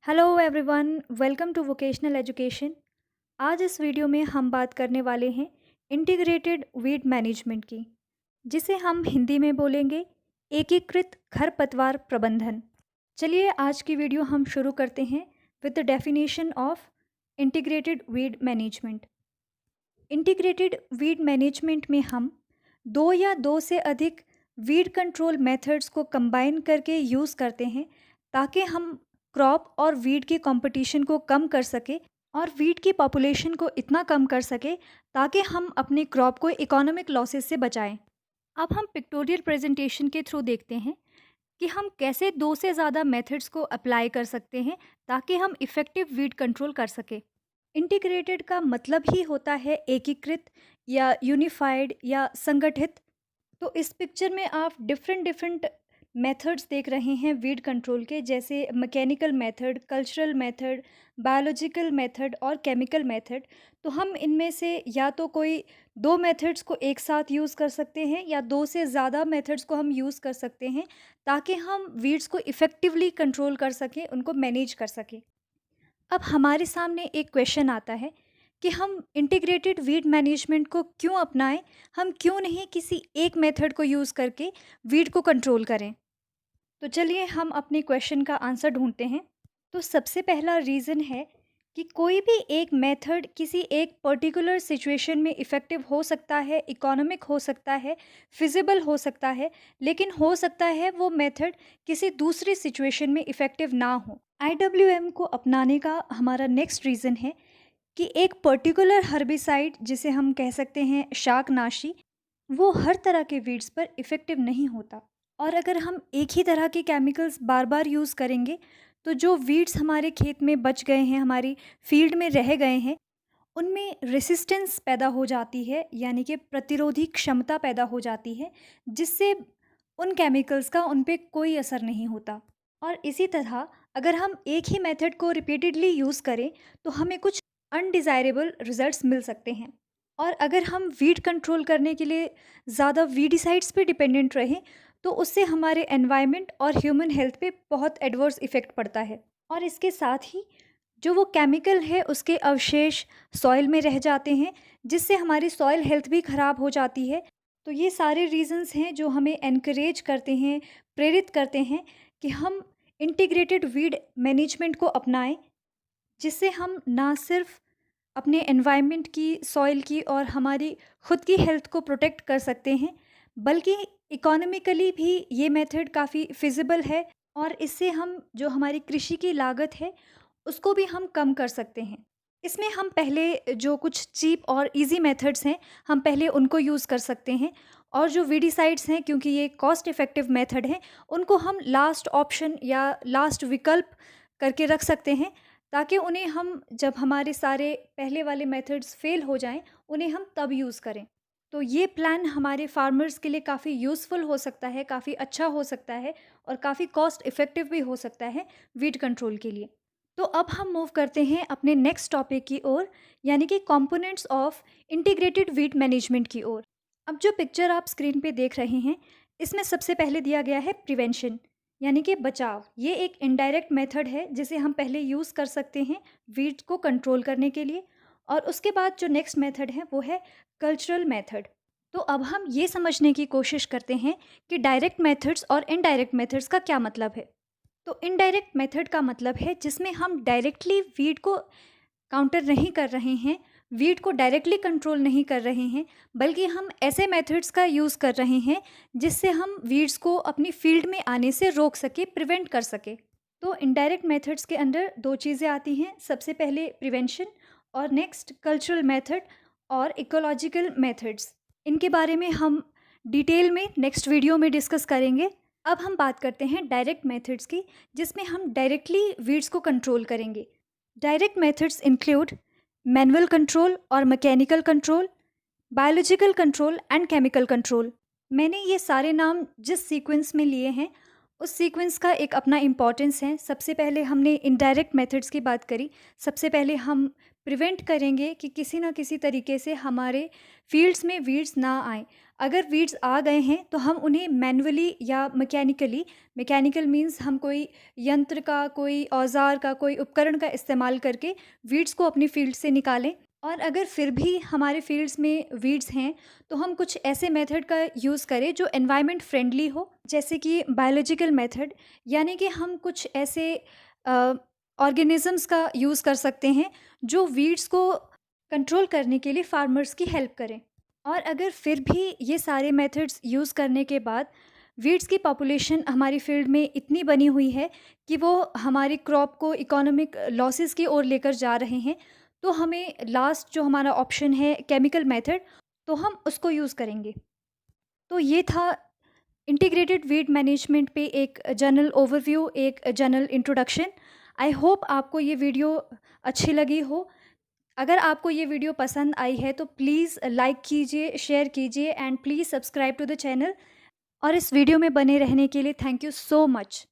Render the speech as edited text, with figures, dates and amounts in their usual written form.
Hello everyone, welcome to vocational education. आज इस video में हम बात करने वाले हैं इंटीग्रेटेड वीड मैनेजमेंट की, जिसे हम हिंदी में बोलेंगे एकीकृत खरपतवार प्रबंधन। चलिए आज की वीडियो हम शुरू करते हैं with the definition of integrated weed management. Integrated weed management में हम दो या दो से अधिक वीड कंट्रोल मेथड्स को कंबाइन करके यूज़ करते हैं ताकि हम क्रॉप और वीड के कंपटीशन को कम कर सके और वीड की पॉपुलेशन को इतना कम कर सके ताकि हम अपने क्रॉप को इकोनॉमिक लॉसेस से बचाएं। अब हम पिक्टोरियल प्रेजेंटेशन के थ्रू देखते हैं कि हम कैसे दो से ज़्यादा मेथड्स को अप्लाई कर सकते हैं ताकि हम इफ़ेक्टिव वीड कंट्रोल कर सके। इंटीग्रेटेड का मतलब ही होता है एकीकृत या यूनिफाइड या संगठित। तो इस पिक्चर में आप डिफरेंट मेथड्स देख रहे हैं वीड कंट्रोल के, जैसे mechanical method, cultural method, biological method और केमिकल मेथड। तो हम इनमें से या तो कोई दो मेथड्स को एक साथ यूज़ कर सकते हैं या दो से ज़्यादा मेथड्स को हम यूज़ कर सकते हैं ताकि हम वीड्स को इफ़ेक्टिवली कंट्रोल कर सकें, उनको मैनेज कर सकें। अब हमारे सामने एक क्वेश्चन आता है कि हम इंटीग्रेटेड वीड मैनेजमेंट को क्यों अपनाएं, हम क्यों नहीं किसी एक मेथड को यूज़ करके वीड को कंट्रोल करें। तो चलिए हम अपने क्वेश्चन का आंसर ढूंढते हैं। तो सबसे पहला रीज़न है कि कोई भी एक मेथड किसी एक पर्टिकुलर सिचुएशन में इफ़ेक्टिव हो सकता है, इकोनॉमिक हो सकता है, फिजिबल हो सकता है, लेकिन हो सकता है वो मेथड किसी दूसरी सिचुएशन में इफ़ेक्टिव ना हो। IWM को अपनाने का हमारा नेक्स्ट रीज़न है कि एक पर्टिकुलर हर्बिसाइड, जिसे हम कह सकते हैं शाकनाशी, वो हर तरह के वीड्स पर इफ़ेक्टिव नहीं होता। और अगर हम एक ही तरह के केमिकल्स बार बार यूज़ करेंगे तो जो वीड्स हमारे खेत में बच गए हैं, हमारी फील्ड में रह गए हैं, उनमें रेसिस्टेंस पैदा हो जाती है, यानी कि प्रतिरोधी क्षमता पैदा हो जाती है, जिससे उन केमिकल्स का उन पे कोई असर नहीं होता। और इसी तरह अगर हम एक ही मेथड को रिपीटेडली यूज़ करें तो हमें कुछ अनडिज़ायरेबल रिजल्ट्स मिल सकते हैं। और अगर हम वीड कंट्रोल करने के लिए ज़्यादा वीडिसाइड्स पे डिपेंडेंट रहें तो उससे हमारे एनवायरनमेंट और ह्यूमन हेल्थ पे बहुत एडवर्स इफ़ेक्ट पड़ता है। और इसके साथ ही जो वो केमिकल है उसके अवशेष सॉइल में रह जाते हैं, जिससे हमारी सॉइल हेल्थ भी ख़राब हो जाती है। तो ये सारे रीजंस हैं जो हमें एनकरेज करते हैं, प्रेरित करते हैं कि हम इंटीग्रेटेड वीड मैनेजमेंट को अपनाएं, जिससे हम ना सिर्फ अपने एनवायरनमेंट की, सॉइल की और हमारी खुद की हेल्थ को प्रोटेक्ट कर सकते हैं, बल्कि इकोनॉमिकली भी ये मेथड काफ़ी फिजिबल है और इससे हम जो हमारी कृषि की लागत है उसको भी हम कम कर सकते हैं। इसमें हम पहले जो कुछ चीप और इजी मेथड्स हैं हम पहले उनको यूज़ कर सकते हैं, और जो वीडिसाइड्स हैं, क्योंकि ये कॉस्ट इफ़ेक्टिव मेथड है, उनको हम लास्ट ऑप्शन या लास्ट विकल्प करके रख सकते हैं ताकि उन्हें हम, जब हमारे सारे पहले वाले मेथड्स फेल हो जाएं, उन्हें हम तब यूज़ करें। तो ये प्लान हमारे फार्मर्स के लिए काफ़ी यूज़फुल हो सकता है, काफ़ी अच्छा हो सकता है और काफ़ी कॉस्ट इफ़ेक्टिव भी हो सकता है वीड कंट्रोल के लिए। तो अब हम मूव करते हैं अपने नेक्स्ट टॉपिक की ओर, यानी कि components of integrated weed management की ओर। अब जो पिक्चर आप स्क्रीन पे देख रहे हैं, इसमें सबसे पहले दिया गया है प्रिवेंशन, यानी कि बचाव। ये एक इनडायरेक्ट मेथड है जिसे हम पहले यूज़ कर सकते हैं वीड को कंट्रोल करने के लिए। और उसके बाद जो नेक्स्ट मेथड है वो है कल्चरल मेथड। तो अब हम ये समझने की कोशिश करते हैं कि डायरेक्ट मेथड्स और इनडायरेक्ट मेथड्स का क्या मतलब है। तो इनडायरेक्ट मेथड का मतलब है जिसमें हम डायरेक्टली वीड को काउंटर नहीं कर रहे हैं, वीड को डायरेक्टली कंट्रोल नहीं कर रहे हैं, बल्कि हम ऐसे मेथड्स का यूज़ कर रहे हैं जिससे हम वीड्स को अपनी फील्ड में आने से रोक सके, प्रिवेंट कर सके। तो इनडायरेक्ट मेथड्स के अंदर दो चीज़ें आती हैं, सबसे पहले प्रिवेंशन और नेक्स्ट कल्चरल मेथड और इकोलॉजिकल मेथड्स। इनके बारे में हम डिटेल में नेक्स्ट वीडियो में डिस्कस करेंगे। अब हम बात करते हैं डायरेक्ट मेथड्स की, जिसमें हम डायरेक्टली वीड्स को कंट्रोल करेंगे। Direct methods include manual control और mechanical control, biological control and chemical control. मैंने ये सारे नाम जिस सीक्वेंस में लिए हैं उस सीक्वेंस का एक अपना इम्पोर्टेंस है। सबसे पहले हमने इनडायरेक्ट मेथड्स की बात करी। सबसे पहले हम प्रिवेंट करेंगे कि किसी न किसी तरीके से हमारे फ़ील्ड्स में वीड्स ना आएँ। अगर वीड्स आ गए हैं तो हम उन्हें मैनुअली या मैकेनिकली, मैकेनिकल मीन्स हम कोई यंत्र का, कोई औज़ार का, कोई उपकरण का इस्तेमाल करके वीड्स को अपनी फ़ील्ड से निकालें। और अगर फिर भी हमारे फ़ील्ड्स में वीड्स हैं, तो हम कुछ ऐसे मेथड का यूज़ करें जो एनवायरनमेंट फ्रेंडली हो, जैसे कि बायोलॉजिकल मेथड, यानी कि हम कुछ ऐसे ऑर्गेनिज़म्स का यूज़ कर सकते हैं जो वीड्स को कंट्रोल करने के लिए फार्मर्स की हेल्प करें। और अगर फिर भी ये सारे मेथड्स यूज़ करने के बाद वीड्स की पॉपुलेशन हमारी फील्ड में इतनी बनी हुई है कि वो हमारी क्रॉप को इकोनॉमिक लॉसेस की ओर लेकर जा रहे हैं, तो हमें लास्ट जो हमारा ऑप्शन है केमिकल मेथड, तो हम उसको यूज़ करेंगे। तो ये था इंटीग्रेटेड वीड मैनेजमेंट पे एक जनरल ओवरव्यू, एक जनरल इंट्रोडक्शन। आई होप आपको ये वीडियो अच्छी लगी हो। अगर आपको ये वीडियो पसंद आई है तो प्लीज़ लाइक कीजिए, शेयर कीजिए and please subscribe to the channel. और इस वीडियो में बने रहने के लिए थैंक यू सो मच।